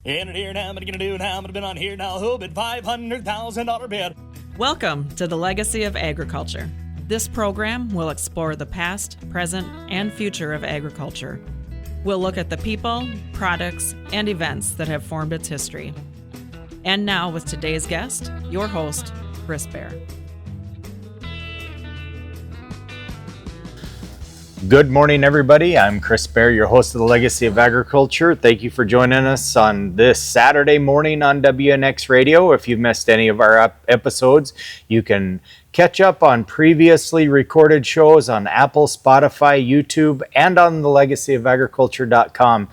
In it here now, what are you gonna do now? I'm gonna bid on here now. Who bid $500,000 bid? Welcome to the Legacy of Agriculture. This program will explore the past, present, and future of agriculture. We'll look at the people, products, and events that have formed its history. And now with today's guest, your host, Chris Bair. Good morning, everybody. I'm Chris Bair, your host of the Legacy of Agriculture. Thank you for joining us on this Saturday morning on WNX Radio. If you've missed any of our episodes, you can catch up on previously recorded shows on Apple, Spotify, YouTube, and on the legacyofagriculture.com.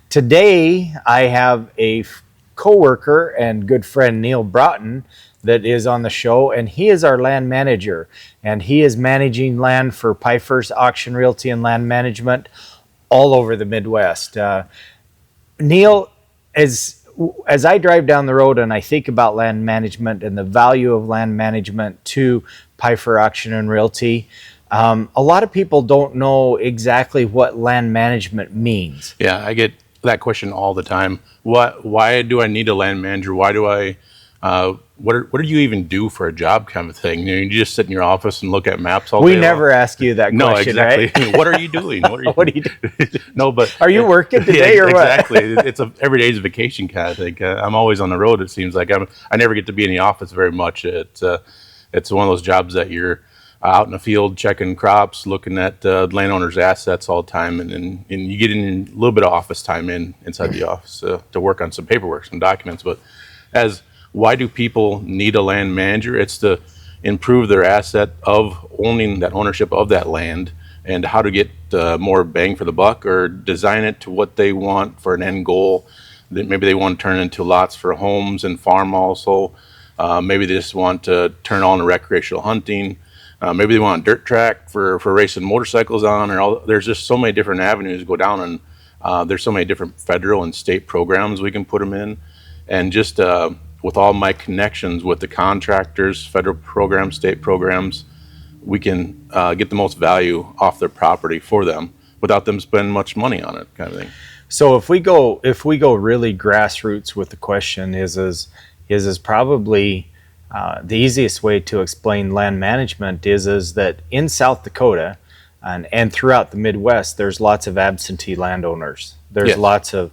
Today, I have a co-worker and good friend, Neil Broughton, that is on the show, and he is our land manager, and he is managing land for Pifer's Auction Realty and Land Management all over the Midwest. Neil, as I drive down the road and I think about land management and the value of land management to Pifer Auction and Realty, a lot of people don't know exactly what land management means. Yeah, I get that question all the time. Why do I need a land manager? Why do I what do you even do for a job, kind of thing? You just sit in your office and look at maps all day. We never ask you that question, no, exactly. Right? What are you doing? What are you doing? No, but are you working today or what? Exactly. It's a every day's vacation kind of thing. I'm always on the road. It seems like I never get to be in the office very much. It's one of those jobs that you're out in the field checking crops, looking at landowners' assets all the time, and you get in a little bit of office time inside the office to work on some paperwork, some documents. But why do people need a land manager? It's to improve their asset of owning that ownership of that land and how to get more bang for the buck, or design it to what they want for an end goal. That maybe they want to turn into lots for homes and farm also. Maybe they just want to turn on to recreational hunting. Maybe they want a dirt track for racing motorcycles on. There's just so many different avenues to go down, and there's so many different federal and state programs we can put them in. And just with all my connections with the contractors, federal programs, state programs, we can get the most value off their property for them without them spending much money on it, kind of thing. So if we go really grassroots with the question, is probably the easiest way to explain land management is that in South Dakota and throughout the Midwest, there's lots of absentee landowners. There's Yes. lots of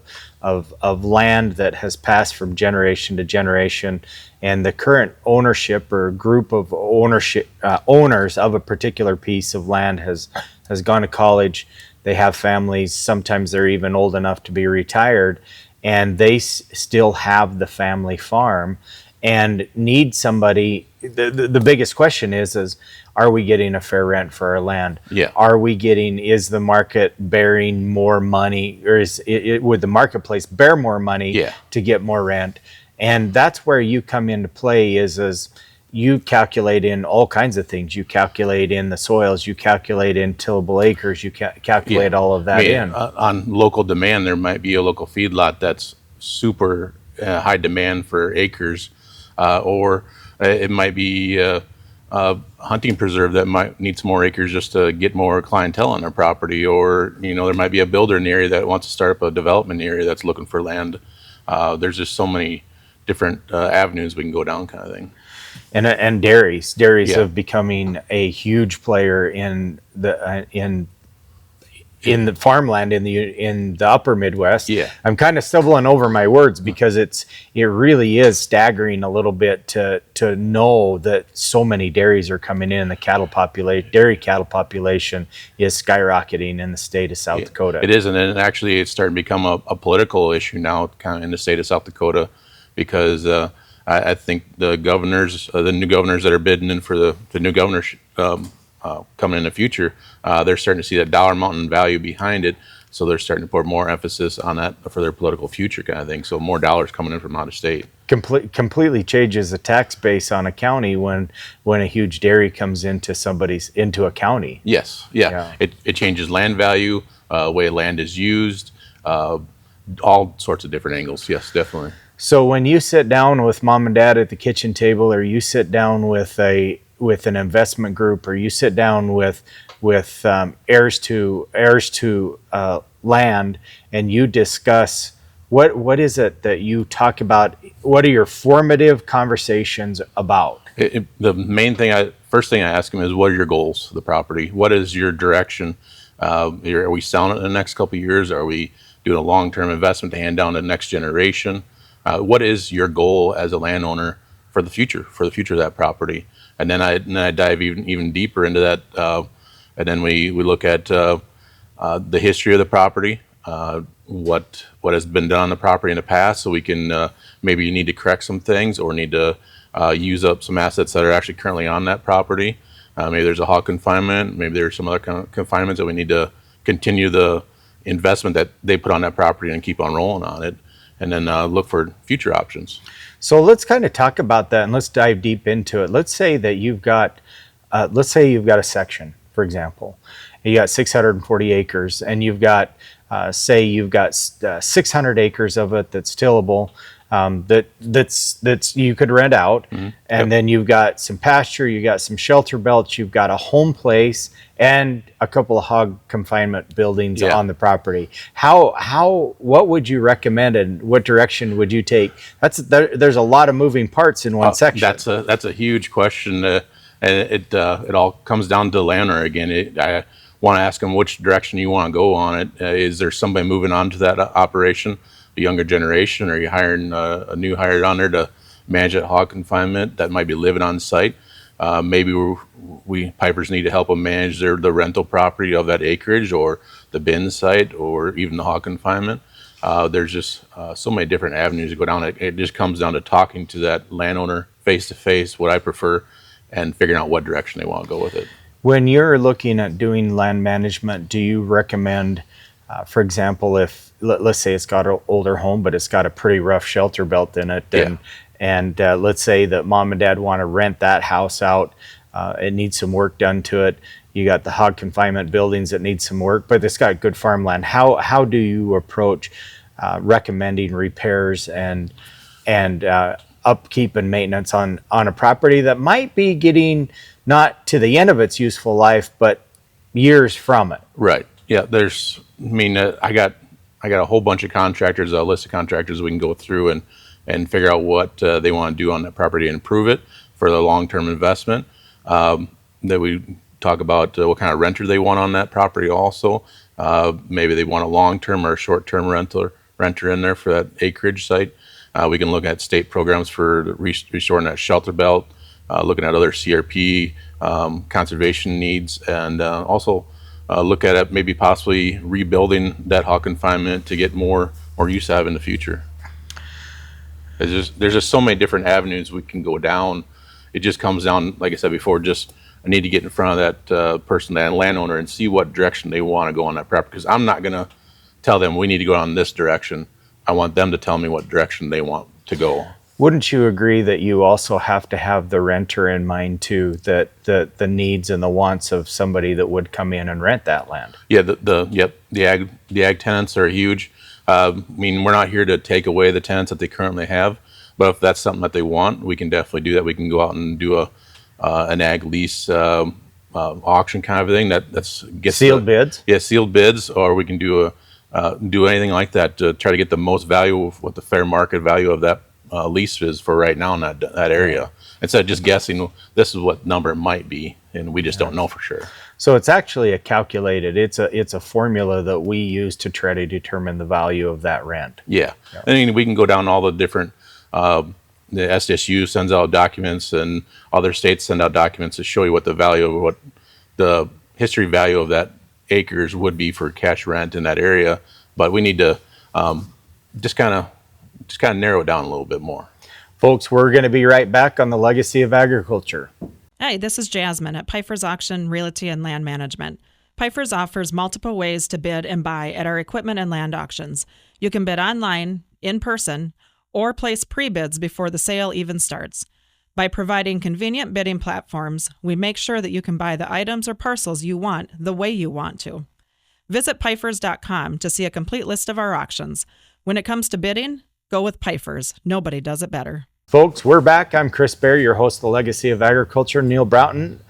land that has passed from generation to generation, and the current ownership or group of owners of a particular piece of land has gone to college. They have families. Sometimes they're even old enough to be retired, and they still have the family farm and need somebody. The biggest question is are we getting a fair rent for our land? Yeah. Is the market bearing more money, or would the marketplace bear more money to get more rent? And that's where you come into play is you calculate in all kinds of things. You calculate in the soils, you calculate in tillable acres, you calculate all of that in. On local demand, there might be a local feedlot that's super high demand for acres, or it might be a hunting preserve that might need some more acres just to get more clientele on their property, or there might be a builder in the area that wants to start up a development area that's looking for land. There's just so many different avenues we can go down, kind of thing. And dairies have becoming a huge player in the farmland in the upper Midwest. Yeah. I'm kind of stumbling over my words because it really is staggering a little bit to know that so many dairies are coming in. The dairy cattle population is skyrocketing in the state of South Dakota. It is, and actually it's starting to become a political issue now, kind of in the state of South Dakota, because I think the new governors that are bidding in for the new governorship coming in the future, they're starting to see that dollar amount and value behind it, so they're starting to put more emphasis on that for their political future, kind of thing. So more dollars coming in from out of state. Completely changes the tax base on a county when a huge dairy comes into a county. Yes, yeah. It changes land value, way land is used, all sorts of different angles. Yes, definitely. So when you sit down with mom and dad at the kitchen table, or you sit down with an investment group, or you sit down with heirs to land, and you discuss What is it that you talk about? What are your formative conversations about? The main thing, first thing I ask them is, what are your goals for the property? What is your direction? Are we selling it in the next couple of years? Are we doing a long-term investment to hand down to the next generation? What is your goal as a landowner for the future of that property? And then I dive even deeper into that, and then we look at the history of the property, what has been done on the property in the past, so we can maybe you need to correct some things or need to use up some assets that are actually currently on that property. Maybe there's a hog confinement, maybe there's some other confinements that we need to continue the investment that they put on that property and keep on rolling on it, and then look for future options. So let's kind of talk about that, and let's dive deep into it. Let's say that you've got a section, for example. You got 640 acres, and you've got, say you've got 600 acres of it that's tillable, that's you could rent out, and then you've got some pasture, you got some shelter belts, you've got a home place, and a couple of hog confinement buildings on the property. What would you recommend, and what direction would you take? There's a lot of moving parts in one section. That's a huge question, and it all comes down to the landowner again. I want to ask them which direction you want to go on it. Is there somebody moving on to that operation, a younger generation? Are you hiring a new hire on there to manage that hog confinement that might be living on site? Maybe we Pifers need to help them manage the rental property of that acreage, or the bin site, or even the hog confinement. There's just so many different avenues to go down. It just comes down to talking to that landowner face to face, what I prefer, and figuring out what direction they want to go with it. When you're looking at doing land management, do you recommend, for example, if let's say it's got an older home, but it's got a pretty rough shelter belt in it, and let's say that mom and dad want to rent that house out, it needs some work done to it. You got the hog confinement buildings that need some work, but it's got good farmland. How do you approach recommending repairs and upkeep and maintenance on a property that might be getting not to the end of its useful life, but years from it? Right. Yeah. I got a whole bunch of contractors, a list of contractors we can go through and figure out what they want to do on that property and improve it for the long-term investment. That we talk about what kind of renter they want on that property also. Maybe they want a long-term or a short-term renter in there for that acreage site. We can look at state programs for restoring that shelter belt, looking at other CRP conservation needs, and also look at it, maybe possibly rebuilding that hog confinement to get more use out of in the future. There's just so many different avenues we can go down. It just comes down, like I said before, just I need to get in front of that person, that landowner, and see what direction they want to go on that property. Because I'm not going to tell them we need to go on this direction. I want them to tell me what direction they want to go. Wouldn't you agree that you also have to have the renter in mind too, that the needs and the wants of somebody that would come in and rent that land? Yeah, the ag tenants are huge. We're not here to take away the tenants that they currently have, but if that's something that they want, we can definitely do that. We can go out and do an ag lease auction kind of a thing. That's sealed bids. Yeah, sealed bids, or we can do anything like that to try to get the most value of what the fair market value of that lease is for right now in that area, instead of just guessing this is what number it might be, and we just don't know for sure. So it's actually it's a formula that we use to try to determine the value of that rent. Yeah. I mean, we can go down all the different the SDSU sends out documents, and other states send out documents to show you what the value of what the history value of that acres would be for cash rent in that area. But we need to just kind of narrow it down a little bit more. Folks, we're going to be right back on the Legacy of Agriculture. Hey, this is Jasmine at Pifer's Auction Realty and Land Management. Pifer's offers multiple ways to bid and buy at our equipment and land auctions. You can bid online, in person, or place pre-bids before the sale even starts. By providing convenient bidding platforms, we make sure that you can buy the items or parcels you want the way you want to. Visit pifers.com to see a complete list of our auctions. When it comes to bidding, go with Pifers. Nobody does it better. Folks, we're back. I'm Chris Bair, your host of the Legacy of Agriculture. Neil Broughton,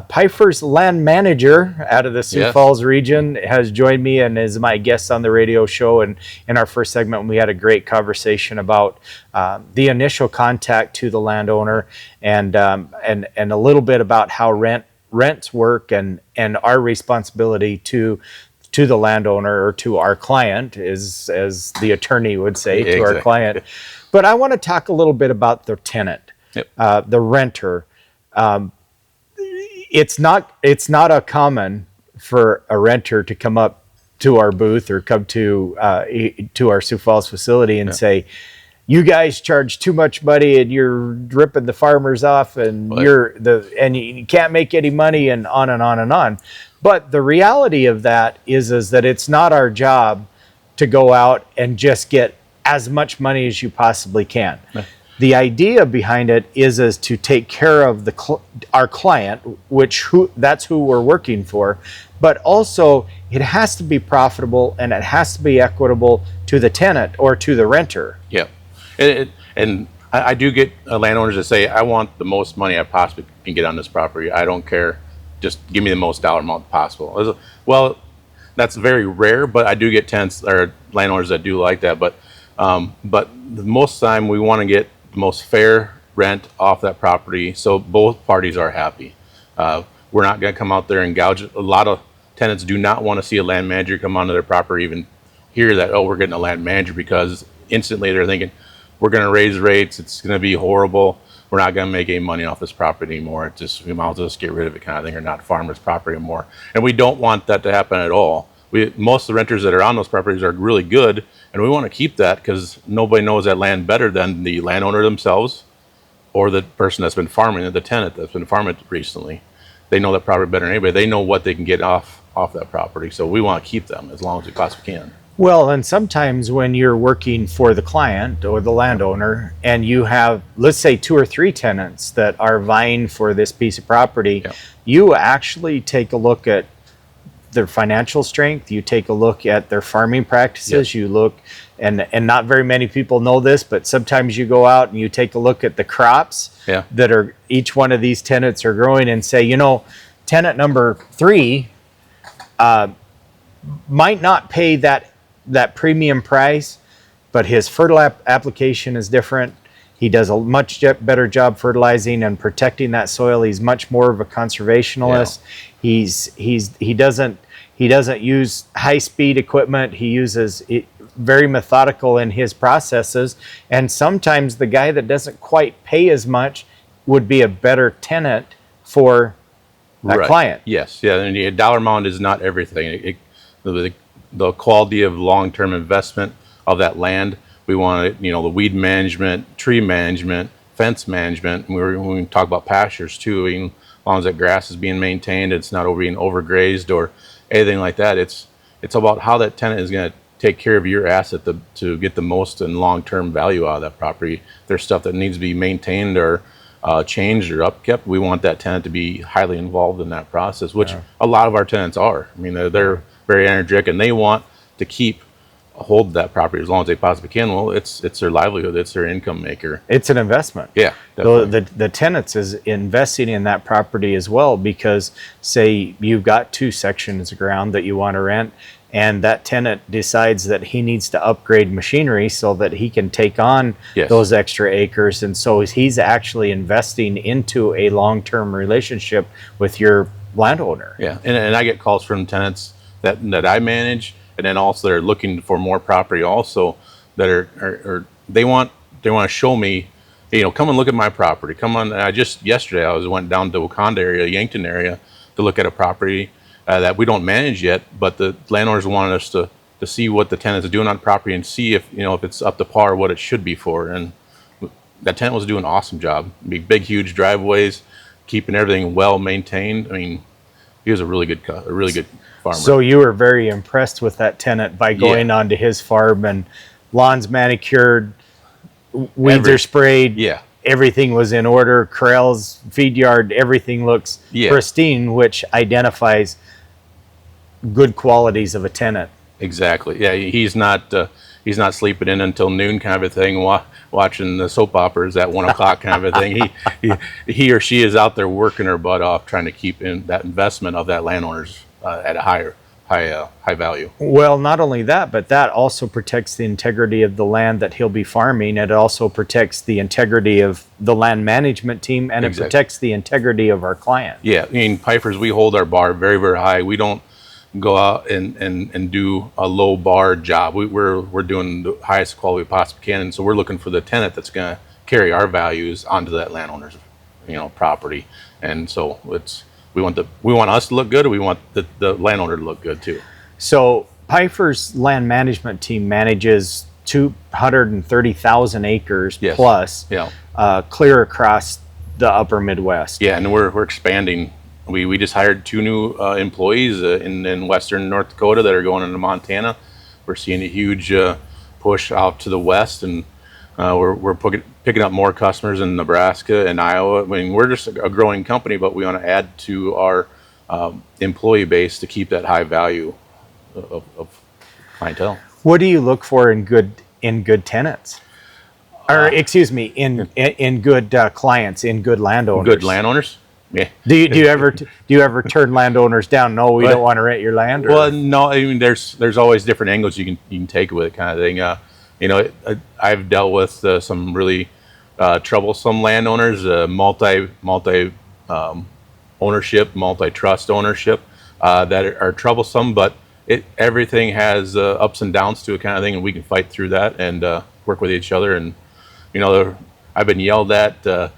Pifer's land manager out of the Sioux Yes. Falls region has joined me and is my guest on the radio show. And in our first segment, we had a great conversation about the initial contact to the landowner and a little bit about how rents work and our responsibility to the landowner or to our client, is as the attorney would say, to our client. But I want to talk a little bit about the tenant, the renter. It's not uncommon for a renter to come up to our booth or come to our Sioux Falls facility and say, "You guys charge too much money, and you're ripping the farmers off, and you can't make any money," and on and on and on. But the reality of that is that it's not our job to go out and just get as much money as you possibly can. The idea behind it is to take care of our client, that's who we're working for, but also it has to be profitable and it has to be equitable to the tenant or to the renter. Yeah, and I do get landowners that say, "I want the most money I possibly can get on this property. I don't care, just give me the most dollar amount possible." Well, that's very rare, but I do get tenants or landowners that do like that. But the most time we want to get the most fair rent off that property, so both parties are happy. We're not going to come out there and gouge. A lot of tenants do not want to see a land manager come onto their property, even hear that, "Oh, we're getting a land manager," because instantly they're thinking, "We're going to raise rates. It's going to be horrible. We're not going to make any money off this property anymore. We might as well just get rid of it," kind of thing, or not farm this property anymore. And we don't want that to happen at all. Most of the renters that are on those properties are really good, and we want to keep that because nobody knows that land better than the landowner themselves or the person that's been farming it, the tenant that's been farming it recently. They know that property better than anybody. They know what they can get off that property, so we want to keep them as long as we possibly can. Well, and sometimes when you're working for the client or the landowner and you have, let's say, 2 or 3 tenants that are vying for this piece of property, you actually take a look at their financial strength, you take a look at their farming practices, you look, and not very many people know this, but sometimes you go out and you take a look at the crops that are each one of these tenants are growing and say, tenant number 3 might not pay that premium price, but his fertile application is different. He does a much better job fertilizing and protecting that soil. He's much more of a conservationalist. He doesn't use high-speed equipment. He uses very methodical in his processes. And sometimes the guy that doesn't quite pay as much would be a better tenant for that client. Yes, and the dollar amount is not everything. The quality of long-term investment of that land. We want the weed management, tree management, fence management. When we talk about pastures too, as long as that grass is being maintained, it's not being overgrazed or anything like that. It's about how that tenant is going to take care of your asset to get the most and long-term value out of that property. There's stuff that needs to be maintained or changed or upkept. We want that tenant to be highly involved in that process, which a lot of our tenants are. They're very energetic and they want to hold that property as long as they possibly can. Well, it's their livelihood, it's their income maker. It's an investment. Yeah, the tenants is investing in that property as well, because say you've got 2 sections of ground that you want to rent, and that tenant decides that he needs to upgrade machinery so that he can take on those extra acres, and so he's actually investing into a long-term relationship with your landowner. Yeah, and I get calls from tenants that I manage, and then also they're looking for more property also, that are they want to show me, come and look at my property. Come on. Yesterday I went down to Wakanda area, Yankton area, to look at a property that we don't manage yet, but the landowners wanted us to see what the tenants are doing on property and see if it's up to par what it should be for. And that tenant was doing an awesome job. Big huge driveways, keeping everything well maintained. He was a really good farmer. So you were very impressed with that tenant by going onto his farm, and lawns manicured, weeds are sprayed. Yeah. Everything was in order, corrals, feed yard, everything looks pristine, which identifies good qualities of a tenant. Exactly. Yeah, he's not he's not sleeping in until noon kind of a thing, watching the soap operas at 1 o'clock kind of a thing. He or she is out there working her butt off trying to keep in that investment of that landowner's at a high value. Well, not only that, but that also protects the integrity of the land that he'll be farming. It also protects the integrity of the land management team, and Exactly. it protects the integrity of our client. Yeah, I mean, Pifers, we hold our bar very, very high. We don't go out and do a low bar job. We're doing the highest quality we possibly can, and so we're looking for the tenant that's going to carry our values onto that landowner's, property. And so we want us to look good, and we want the landowner to look good too. So Pifer's land management team manages 230,000 acres Yes. plus, Yeah. clear across the upper Midwest. Yeah, and we're expanding. We just hired 2 new employees in western North Dakota that are going into Montana. We're seeing a huge push out to the west, and we're picking up more customers in Nebraska and Iowa. I mean, we're just a growing company, but we want to add to our employee base to keep that high value of clientele. What do you look for in good tenants? Or excuse me, in good clients, in good landowners? Good landowners. Yeah. Do you ever turn landowners down? No, we don't want to rent your land. Or? Well, no. I mean, there's always different angles you can take with it, kind of thing. I've dealt with some really troublesome landowners, multi ownership, multi-trust ownership that are troublesome, but everything has ups and downs to it, kind of thing, and we can fight through that and work with each other. And I've been yelled at.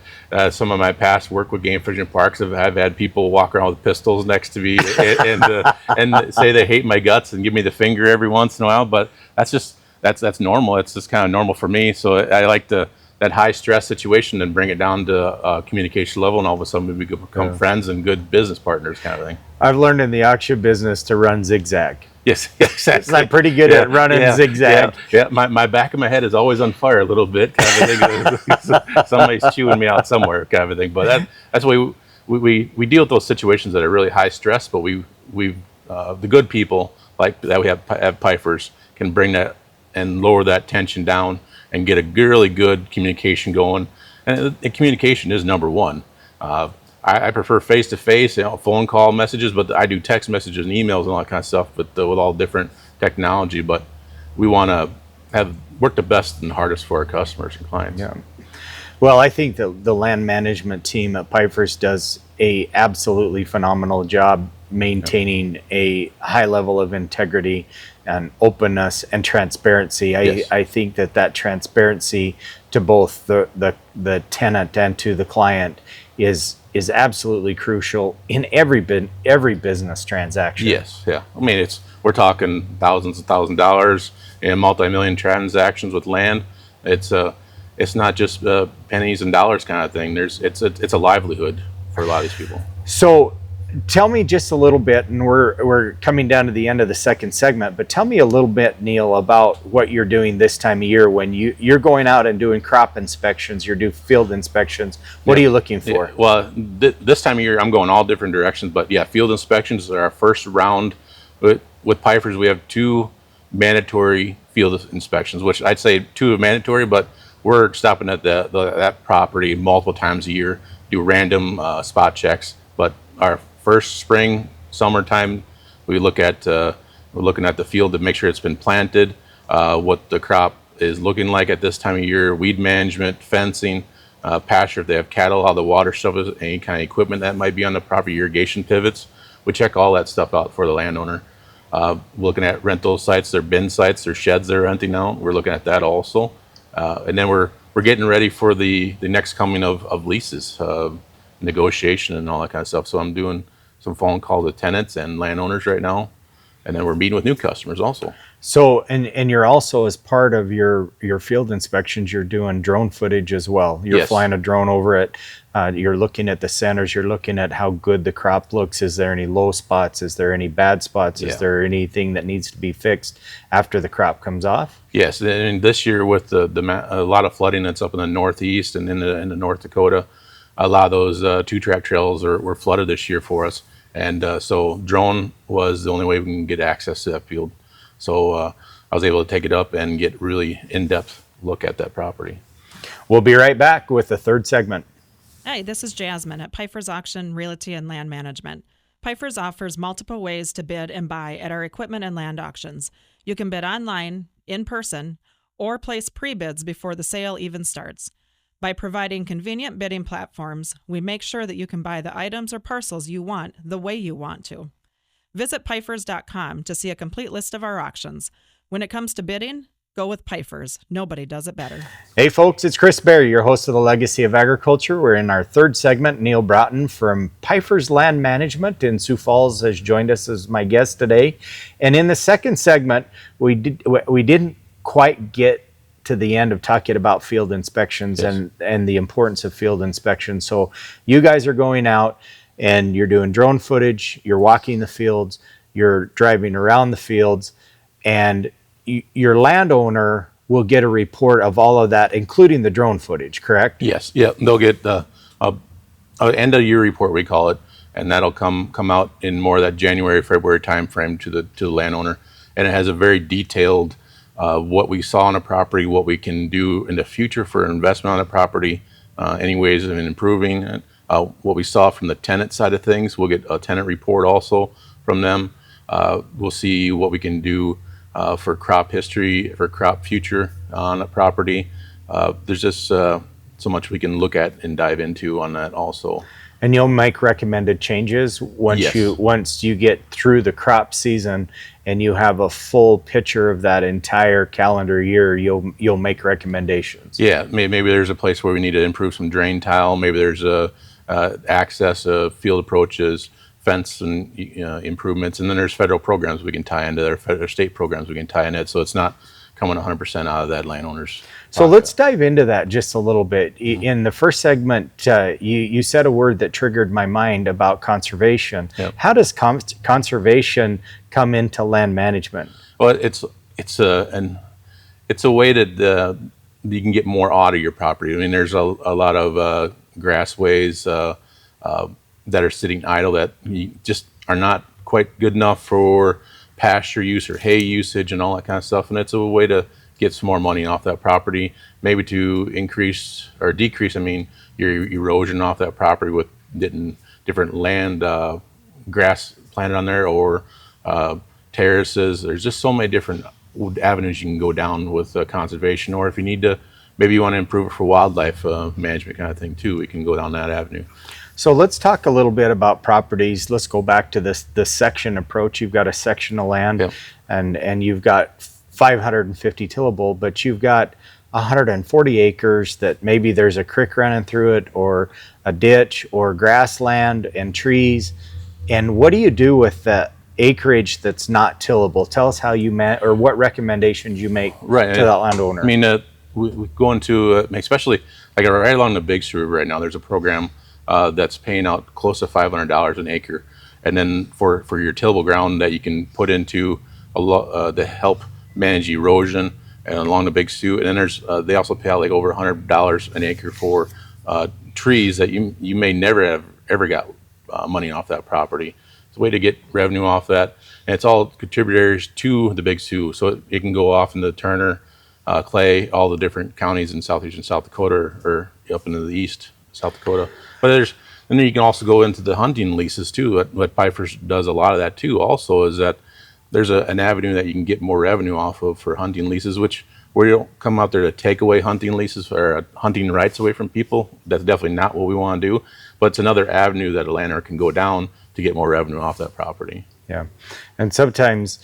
Some of my past work with game fishing parks I've had people walk around with pistols next to me and say they hate my guts and give me the finger every once in a while. But that's normal. It's just kind of normal for me. So I like that high stress situation and bring it down to communication level, and all of a sudden we become friends and good business partners, kind of thing. I've learned in the auction business to run zigzag. Yes, exactly. I'm pretty good at running zigzag. Yeah, my back of my head is always on fire a little bit, kind of thing. Somebody's chewing me out somewhere, kind of thing. But that's why we deal with those situations that are really high stress. But the good people like that we have Pifers can bring that and lower that tension down and get a really good communication going. And communication is number one. I prefer face-to-face, phone call messages, but I do text messages and emails and all that kind of stuff, but with all different technology. But we want to work the best and hardest for our customers and clients. Yeah. Well, I think the land management team at Pifers does a absolutely phenomenal job maintaining a high level of integrity and openness and transparency. Yes. I think that transparency to both the tenant and to the client is absolutely crucial in every business transaction. Yes, yeah. I mean, we're talking thousands of dollars in multi-million transactions with land. It's not just pennies and dollars kind of thing. It's a livelihood for a lot of these people. So tell me just a little bit, and we're coming down to the end of the second segment, but tell me a little bit, Neil, about what you're doing this time of year when you're going out and doing crop inspections, you're doing field inspections. What are you looking for? Yeah, well, this time of year, I'm going all different directions, but yeah, field inspections are our first round. With Pifers, we have 2 mandatory field inspections, which I'd say 2 are mandatory, but we're stopping at that property multiple times a year, do random spot checks. But our first spring, summertime, we're looking at the field to make sure it's been planted, what the crop is looking like at this time of year, weed management, fencing, pasture, if they have cattle, how the water stuff is, any kind of equipment that might be on the property, irrigation pivots. We check all that stuff out for the landowner. Looking at rental sites, their bin sites, their sheds they're renting out. We're looking at that also. And then we're getting ready for the next coming of leases, negotiation and all that kind of stuff. So I'm doing some phone calls with tenants and landowners right now, and then we're meeting with new customers also. So and you're also, as part of your field inspections, you're doing drone footage as well. You're Yes. flying a drone over it. You're looking at the centers. You're looking at how good the crop looks. Is there any low spots? Is there any bad spots? Yeah. Is there anything that needs to be fixed after the crop comes off? Yes, and this year with a lot of flooding that's up in the Northeast and in the North Dakota, a lot of those 2-track trails were flooded this year for us. And so drone was the only way we can get access to that field. So we're looking at I was able to take it up and get really in-depth look at that property. We'll be right back with the third segment. Hi, this is Jasmine at Pifer's Auction, Realty, and Land Management. Pifer's offers multiple ways to bid and buy at our equipment and land auctions. You can bid online, in person, or place pre-bids before the sale even starts. By providing convenient bidding platforms, we make sure that you can buy the items or parcels you want the way you want to. Visit pifers.com to see a complete list of our auctions. When it comes to bidding, go with Pifer's. Nobody does it better. Hey folks, it's Chris Bair, your host of the Legacy of Agriculture. We're in our third segment. Neil Broughton from Pifer's Land Management in Sioux Falls has joined us as my guest today. And in the second segment, we didn't quite get to the end of talking about field inspections. Yes. and the importance of field inspections. So you guys are going out and you're doing drone footage, you're walking the fields, you're driving around the fields, and your landowner will get a report of all of that, including the drone footage, correct? Yes. Yeah. They'll get a end of year report, we call it, and that'll come out in more of that January, February timeframe to the landowner, and it has a very detailed what we saw on a property, what we can do in the future for investment on a property, any ways of improving, what we saw from the tenant side of things. We'll get a tenant report also from them. We'll see what we can do for crop history, for crop future on a property. There's just so much we can look at and dive into on that also. And you'll make recommended changes once Yes. once you get through the crop season and you have a full picture of that entire calendar year. You'll make recommendations. Yeah, maybe there's a place where we need to improve some drain tile. Maybe there's access, field approaches, fence and improvements, and then there's federal programs we can tie into there, federal state programs we can tie into it, so it's not coming 100% out of that landowner's So pocket. let's dive into that just a little bit. In the first segment, you said a word that triggered my mind about conservation. Yep. How does conservation come into land management? Well, it's a way that you can get more out of your property. I mean, there's a lot of grassways that are sitting idle that just are not quite good enough for pasture use or hay usage and all that kind of stuff. And it's a way to get some more money off that property, maybe to increase or decrease, your erosion off that property with different land, grass planted on there, or terraces. There's just so many different avenues you can go down with conservation, or if you need to, maybe you want to improve it for wildlife management kind of thing too, we can go down that avenue. So let's talk a little bit about properties. Let's go back to this section approach. You've got a section of land. Yep. and you've got 550 tillable, but you've got 140 acres that maybe there's a creek running through it, or a ditch, or grassland and trees. And what do you do with the acreage that's not tillable? Tell us how you or what recommendations you make to that landowner. I mean, we go into especially like right along the Big Sioux River right now. There's a program that's paying out close to $500 an acre, and then for your tillable ground that you can put into to help manage erosion and along the Big Sioux. And then there's they also pay out like over $100 an acre for trees that you may never have ever got money off that property. It's a way to get revenue off that, and it's all contributors to the Big Sioux, so it can go off into Turner, Clay, all the different counties in southeastern South Dakota, or up into the east South Dakota. But then you can also go into the hunting leases too. What Pifer does a lot of that too also is that there's an avenue that you can get more revenue off of for hunting leases, where you don't come out there to take away hunting leases or hunting rights away from people. That's definitely not what we want to do, but it's another avenue that a landowner can go down to get more revenue off that property. Yeah, and sometimes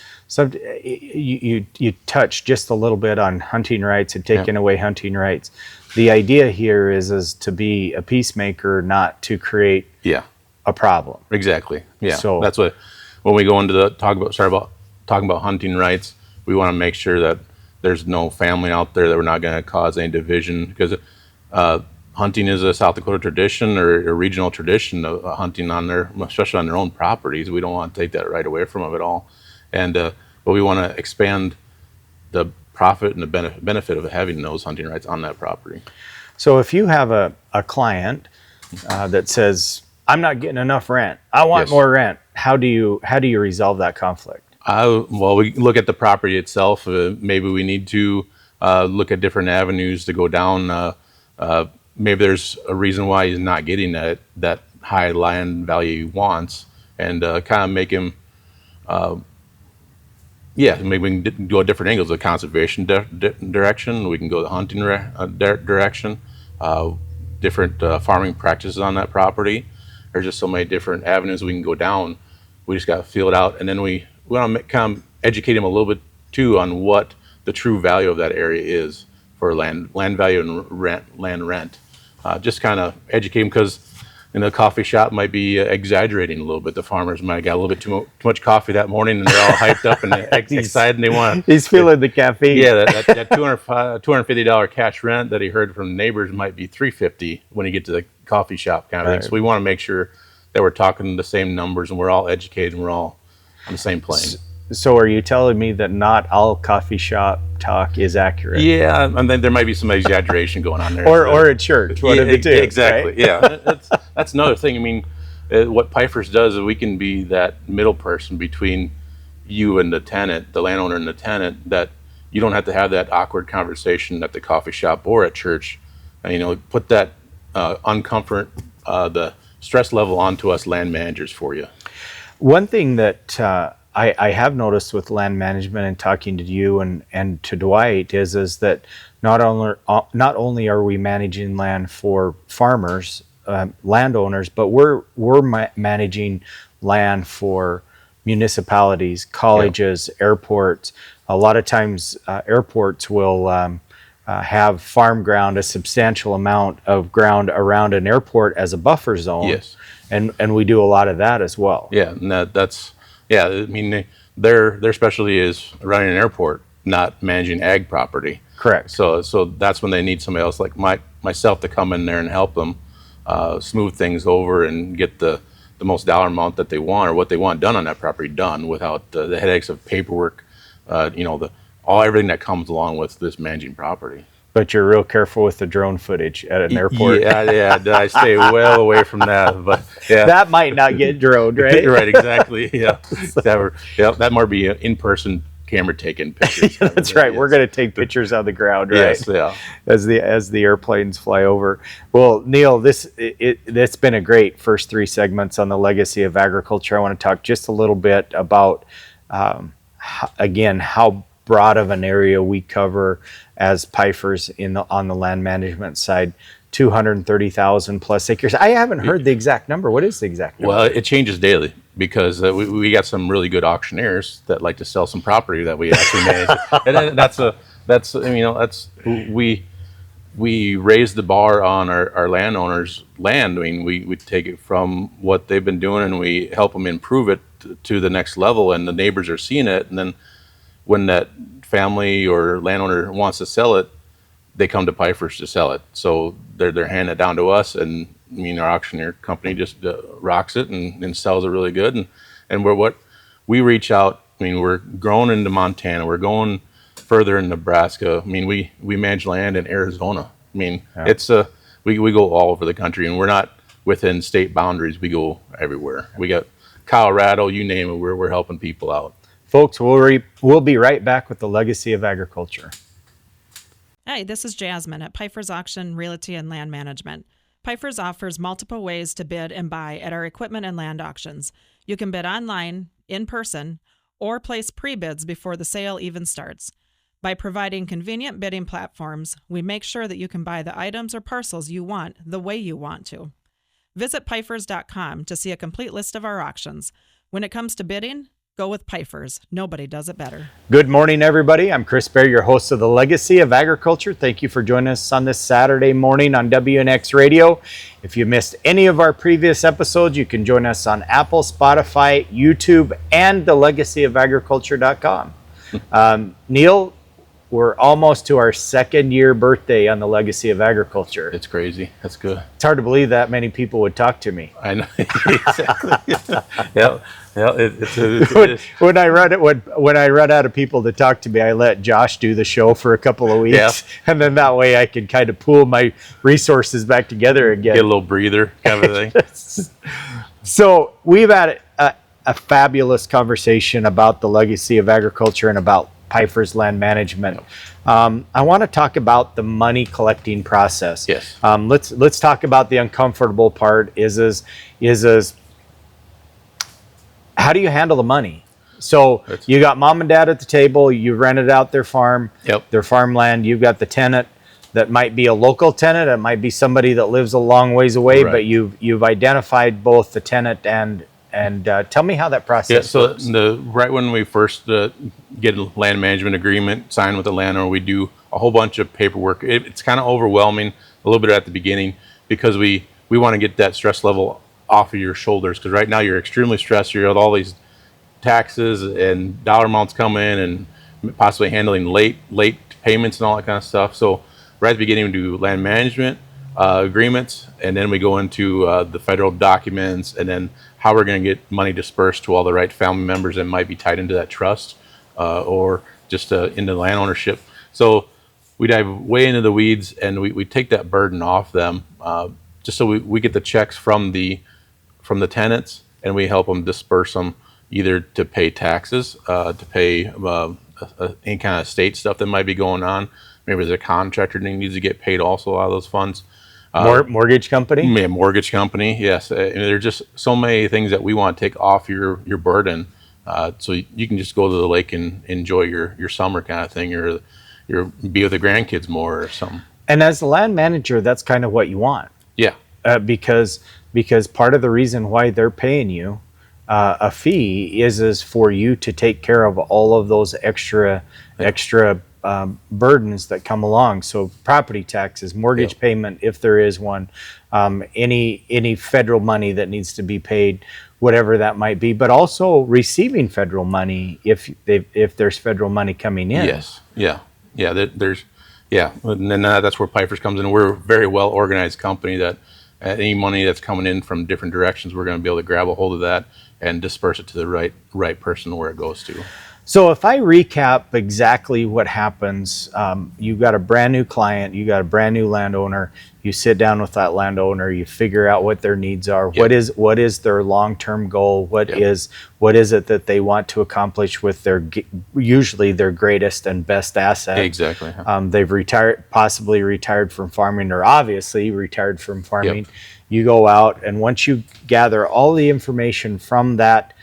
you touch just a little bit on hunting rights and taking away hunting rights. The idea here is to be a peacemaker, not to create a problem. Exactly. Yeah. So that's what when we go into talking about hunting rights, we want to make sure that there's no family out there, that we're not going to cause any division, because hunting is a South Dakota tradition, or a regional tradition of hunting especially on their own properties. We don't want to take that right away from them at all. And but we want to expand the profit and the benefit of having those hunting rights on that property. So if you have a client that says, I'm not getting enough rent, I want more rent, how do you resolve that conflict? Well, we look at the property itself. Maybe we need to look at different avenues to go down. Maybe there's a reason why he's not getting that high land value he wants, and kind of make him. Maybe we can go different angles. The conservation direction. We can go the hunting direction. Different farming practices on that property. There's just so many different avenues we can go down. We just got to feel it out, and then we want to kind of educate him a little bit too on what the true value of that area is for land value and land rent. Just kind of educate him, because the coffee shop might be exaggerating a little bit. The farmers might have got a little bit too much coffee that morning, and they're all hyped up and excited, and they want. He's feeling the caffeine. Yeah, that $250 cash rent that he heard from neighbors might be $350 when you get to the coffee shop kind of thing. So we want to make sure that we're talking the same numbers and we're all educated and we're all on the same plane. So are you telling me that not all coffee shop talk is accurate? Yeah, and then there might be some exaggeration going on there. or at church, one of the two. Exactly, right? Yeah. That's another thing. I mean, what Pifer's does is we can be that middle person between you and the tenant, the landowner and the tenant, that you don't have to have that awkward conversation at the coffee shop or at church. And, put that uncomfort, the stress level onto us land managers for you. One thing that I have noticed with land management and talking to you and to Dwight is that not only are we managing land for farmers, landowners, but we're managing land for municipalities, colleges, airports. A lot of times airports will have farm ground, a substantial amount of ground around an airport as a buffer zone. Yes. And we do a lot of that as well. Yeah, and that's I mean, their specialty is running an airport, not managing ag property. Correct. So that's when they need somebody else like myself to come in there and help them smooth things over and get the most dollar amount that they want or what they want done on that property done without the headaches of paperwork, everything that comes along with this managing property. But you're real careful with the drone footage at an airport. Yeah. I stay well away from that. But yeah, that might not get droned, right? Right, exactly. Yeah, that might be an in-person camera taking pictures. That's right. Yes. We're going to take pictures on the ground, right? Yes, yeah. As the airplanes fly over. Well, Neil, that's been a great first three segments on the legacy of agriculture. I want to talk just a little bit about how broad of an area we cover as Pifers on the land management side. 230,000 plus acres. I haven't heard the exact number. What is the exact number? Well, it changes daily because we got some really good auctioneers that like to sell some property that we actually manage. We raise the bar on our landowners' land. I mean, we take it from what they've been doing and we help them improve it to the next level, and the neighbors are seeing it. And then when that family or landowner wants to sell it, they come to Pifer's to sell it. So they're handing it down to us, and our auctioneer company just rocks it and sells it really good. And we reach out. We're growing into Montana. We're going further in Nebraska. We manage land in Arizona. It's we go all over the country, and we're not within state boundaries. We go everywhere. We got Colorado, you name it. We're helping people out. Folks, we'll be right back with the legacy of agriculture. Hi, this is Jasmine at Pifer's Auction, Realty, and Land Management. Pifer's offers multiple ways to bid and buy at our equipment and land auctions. You can bid online, in person, or place pre-bids before the sale even starts. By providing convenient bidding platforms, we make sure that you can buy the items or parcels you want the way you want to. Visit pifers.com to see a complete list of our auctions. When it comes to bidding, go with Pifer's. Nobody does it better. Good morning, everybody. I'm Chris Bair, your host of the Legacy of Agriculture. Thank you for joining us on this Saturday morning on WNX Radio. If you missed any of our previous episodes, you can join us on Apple, Spotify, YouTube, and thelegacyofagriculture.com. Neil, we're almost to our second year birthday on the Legacy of Agriculture. It's crazy. That's good. It's hard to believe that many people would talk to me. I know. Exactly. Yeah. When I run out of people to talk to me, I let Josh do the show for a couple of weeks, and then that way I can kind of pool my resources back together again. Get a little breather kind of thing. So we've had a fabulous conversation about the legacy of agriculture and about Pifer's land management. I want to talk about the money collecting process. Yes. Let's talk about the uncomfortable part. Is how do you handle the money? So you got mom and dad at the table. You rented out their farm, their farmland. You've got the tenant that might be a local tenant. It might be somebody that lives a long ways away. Right. But you've identified both the tenant and tell me how that process works. Right when we first get a land management agreement signed with the landowner, we do a whole bunch of paperwork. It's kind of overwhelming a little bit at the beginning because we want to get that stress level off of your shoulders, because right now you're extremely stressed. You're with all these taxes and dollar amounts coming in and possibly handling late payments and all that kind of stuff. So right at the beginning, we do land management agreements, and then we go into the federal documents, and then how we're going to get money dispersed to all the right family members that might be tied into that trust or just into land ownership. So we dive way into the weeds, and we take that burden off them, just so we get the checks from the tenants, and we help them disperse them either to pay taxes, to pay any kind of state stuff that might be going on. Maybe there's a contractor that needs to get paid also out of those funds. Mortgage company? Yeah, mortgage company, yes. And there's just so many things that we want to take off your burden, so you can just go to the lake and enjoy your summer kind of thing, or be with the grandkids more or something. And as the land manager, that's kind of what you want. Yeah. Because part of the reason why they're paying you a fee is for you to take care of all of those extra burdens that come along. So property taxes, mortgage payment, if there is one, any federal money that needs to be paid, whatever that might be, but also receiving federal money if there's federal money coming in. Yes. Yeah. And then that's where Pifer's comes in. We're a very well organized company that any money that's coming in from different directions, we're going to be able to grab a hold of that and disperse it to the right person where it goes to. So if I recap exactly what happens, you've got a brand new client, you got a brand new landowner, you sit down with that landowner, you figure out what their needs are, what is their long-term goal, what is it that they want to accomplish with usually their greatest and best asset. Exactly. They've possibly retired from farming, or obviously retired from farming. You go out, and once you gather all the information from that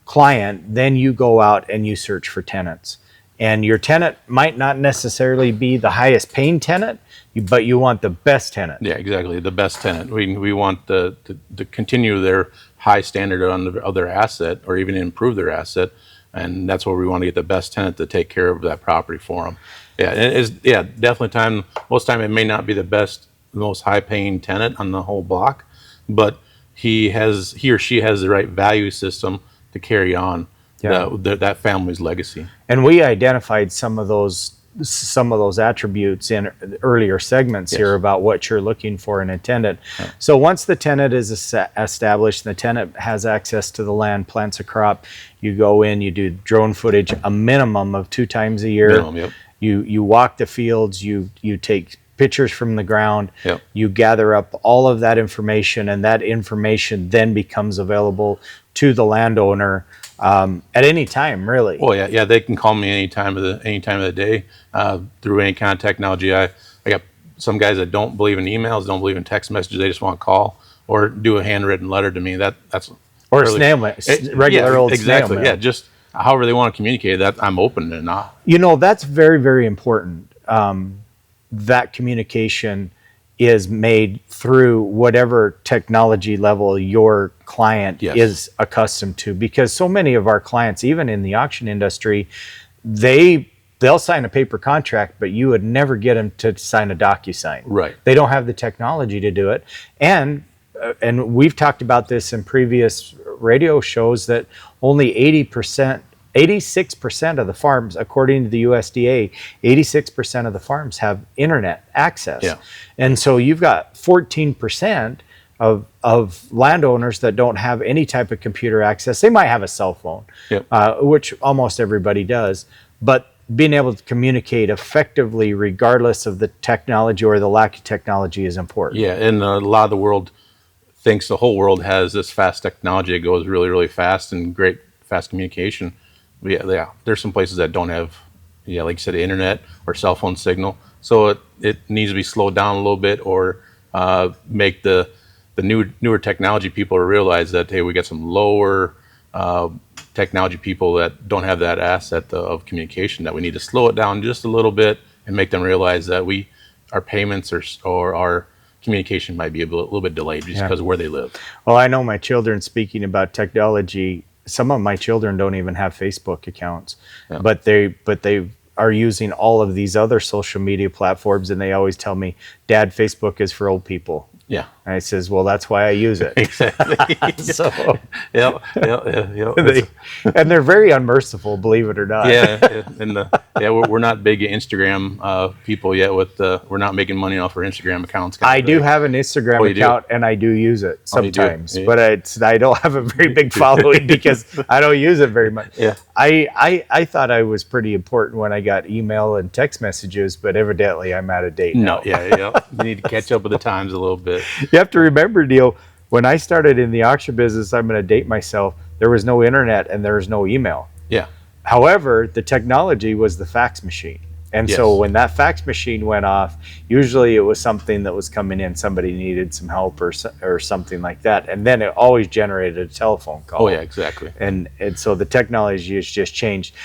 client, then you go out and you search for tenants. And your tenant might not necessarily be the highest paying tenant, but you want the best tenant. Yeah, exactly. The best tenant. We want to continue their high standard of their asset, or even improve their asset. And that's where we want to get the best tenant to take care of that property for them. Yeah, definitely most time it may not be the most high paying tenant on the whole block, but he or she has the right value system to carry on that family's legacy. And we identified some of those attributes in earlier segments here about what you're looking for in a tenant. Yeah. So once the tenant is established, the tenant has access to the land, plants a crop, you go in, you do drone footage a minimum of 2 times a year. You walk the fields, you take pictures from the ground, you gather up all of that information, and that information then becomes available to the landowner at any time, really. Well, yeah, they can call me any time of the day through any kind of technology. I got some guys that don't believe in emails, don't believe in text messages. They just want to call or do a handwritten letter to me. That's or really, snail mail, regular old exactly. Snail mail. Yeah, just however they want to communicate. That I'm open to not. That's very, very important. That communication is made through whatever technology level your client is accustomed to, because so many of our clients, even in the auction industry, they'll sign a paper contract, but you would never get them to sign a DocuSign. Right. They don't have the technology to do it. And we've talked about this in previous radio shows, that only 86% of the farms, according to the USDA, 86% of the farms have internet access. Yeah. And so you've got 14% of landowners that don't have any type of computer access. They might have a cell phone, which almost everybody does, but being able to communicate effectively regardless of the technology or the lack of technology is important. Yeah, and a lot of the world thinks the whole world has this fast technology. It goes really, really fast and great fast communication. Yeah, there's some places that don't have, like you said, internet or cell phone signal. So it needs to be slowed down a little bit, or make the newer technology people realize that, hey, we got some lower technology people that don't have that asset of communication, that we need to slow it down just a little bit and make them realize that our payments or our communication might be a little bit delayed just because of where they live. Well, I know my children, speaking about technology, some of my children don't even have Facebook accounts, but they are using all of these other social media platforms, and they always tell me, Dad, Facebook is for old people. Yeah. And I says, well, that's why I use it. Exactly. So, yeah. and they're very unmerciful, believe it or not. And we're not big Instagram people yet. We're not making money off our Instagram accounts. I do have an Instagram account, and I do use it sometimes, but I don't have a very big following because I don't use it very much. Yeah. I thought I was pretty important when I got email and text messages, but evidently I'm out of date now. No, yeah. You need to catch up with the times a little bit. You have to remember, Neil, when I started in the auction business, I'm going to date myself, there was no internet and there was no email. Yeah. However, the technology was the fax machine. And so when that fax machine went off, usually it was something that was coming in, somebody needed some help or something like that. And then it always generated a telephone call. Oh, yeah, exactly. And so the technology has just changed.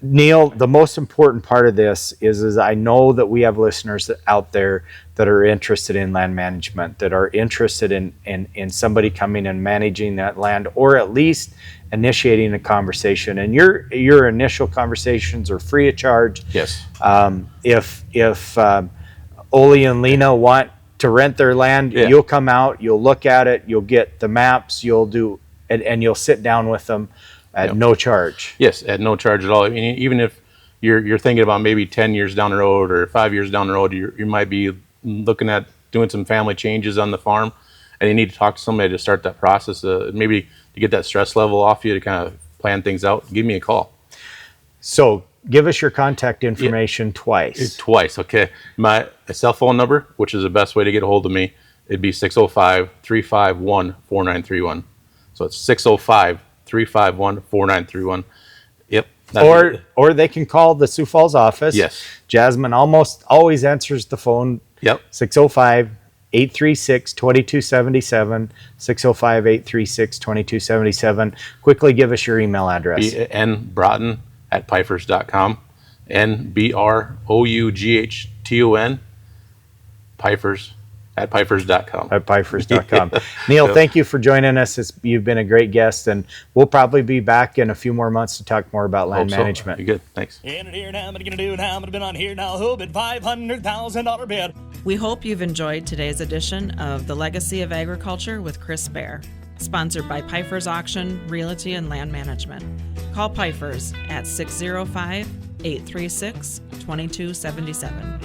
Neil, the most important part of this is I know that we have listeners out there that are interested in land management, that are interested in somebody coming and managing that land, or at least initiating a conversation. And your initial conversations are free of charge. Yes. If Ole and Lena want to rent their land, you'll come out, you'll look at it, you'll get the maps, you'll do, and you'll sit down with them at no charge. Yes, at no charge at all. I mean, even if you're thinking about maybe 10 years down the road or 5 years down the road, you might be looking at doing some family changes on the farm, and you need to talk to somebody to start that process, maybe to get that stress level off you, to kind of plan things out. Give me a call. So give us your contact information twice. Twice, okay. My cell phone number, which is the best way to get a hold of me, it'd be 605-351-4931. So it's 605-351-4931. Yep. Or they can call the Sioux Falls office. Yes. Jasmine almost always answers the phone. Yep. 605-836-2277. 605-836-2277. Quickly give us your email address. Broughton@pifers.com. NBROUGHTON. Pifers@pifers.com. At Pifers.com. Neil, thank you for joining us. You've been a great guest, and we'll probably be back in a few more months to talk more about land management. You're good. Thanks. In it here now, what are you gonna do now? I'm gonna been on here now. Who bid $500,000 bid? We hope you've enjoyed today's edition of The Legacy of Agriculture with Chris Bair, sponsored by Pifer's Auction, Realty, and Land Management. Call Pifer's at 605-836-2277.